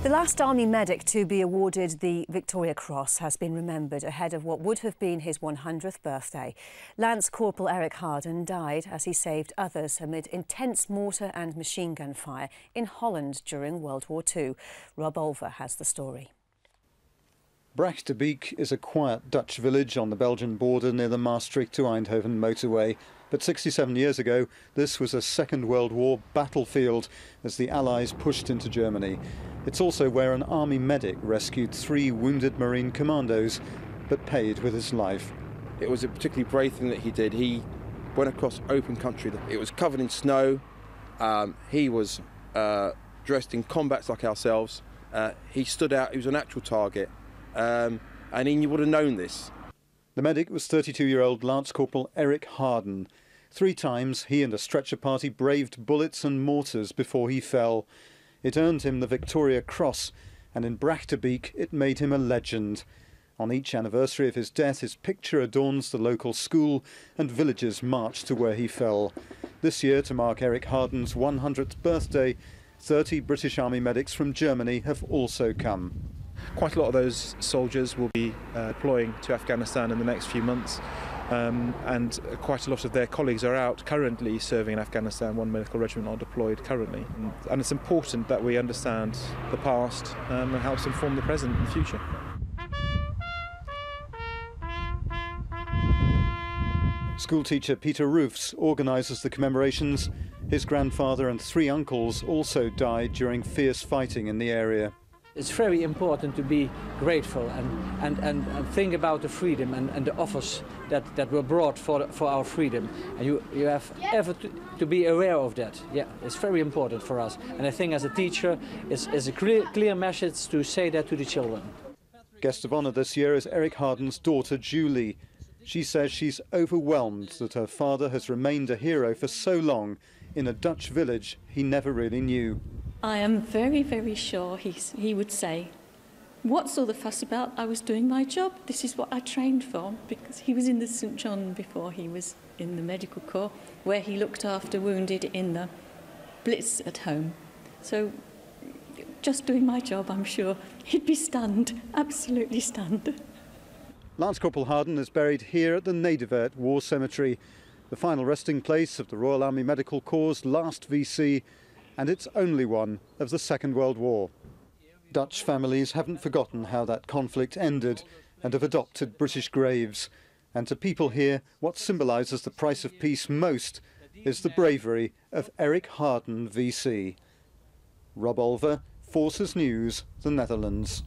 The last Army medic to be awarded the Victoria Cross has been remembered ahead of what would have been his 100th birthday. Lance Corporal Eric Harden died as he saved others amid intense mortar and machine gun fire in Holland during World War II. Rob Olver has the story. Brachterbeek is a quiet Dutch village on the Belgian border near the Maastricht to Eindhoven motorway. But 67 years ago, this was a Second World War battlefield as the Allies pushed into Germany. It's also where an army medic rescued 3 wounded Marine commandos, but paid with his life. It was a particularly brave thing that he did. He went across open country. It was covered in snow. He was dressed in combats like ourselves. He stood out. He was an actual target. And he would have known this. The medic was 32-year-old Lance Corporal Eric Harden. 3 times he and a stretcher party braved bullets and mortars before he fell. It earned him the Victoria Cross, and in Brachterbeek it made him a legend. On each anniversary of his death, his picture adorns the local school and villagers march to where he fell. This year, to mark Eric Harden's 100th birthday, 30 British Army medics from Germany have also come. Quite a lot of those soldiers will be deploying to Afghanistan in the next few months, and quite a lot of their colleagues are out currently serving in Afghanistan. 1 medical regiment are deployed currently, and it's important that we understand the past and helps inform the present and future. Schoolteacher Peter Roofs organises the commemorations. His grandfather and 3 uncles also died during fierce fighting in the area. It's very important to be grateful and think about the freedom and the offers that were brought for our freedom. And you have ever to be aware of that. Yeah, it's very important for us. And I think as a teacher, it's a clear message to say that to the children. Guest of honour this year is Eric Harden's daughter, Julie. She says she's overwhelmed that her father has remained a hero for so long in a Dutch village he never really knew. I am very, very sure he would say, "What's all the fuss about? I was doing my job. This is what I trained for," because he was in the St. John before he was in the medical corps, where he looked after wounded in the Blitz at home. So just doing my job, I'm sure he'd be stunned, absolutely stunned. Lance Corporal Harden is buried here at the Nederweert War Cemetery, the final resting place of the Royal Army Medical Corps' last VC, and its only one of the Second World War. Dutch families haven't forgotten how that conflict ended and have adopted British graves. And to people here, what symbolises the price of peace most is the bravery of Eric Harden VC. Rob Olver, Forces News, the Netherlands.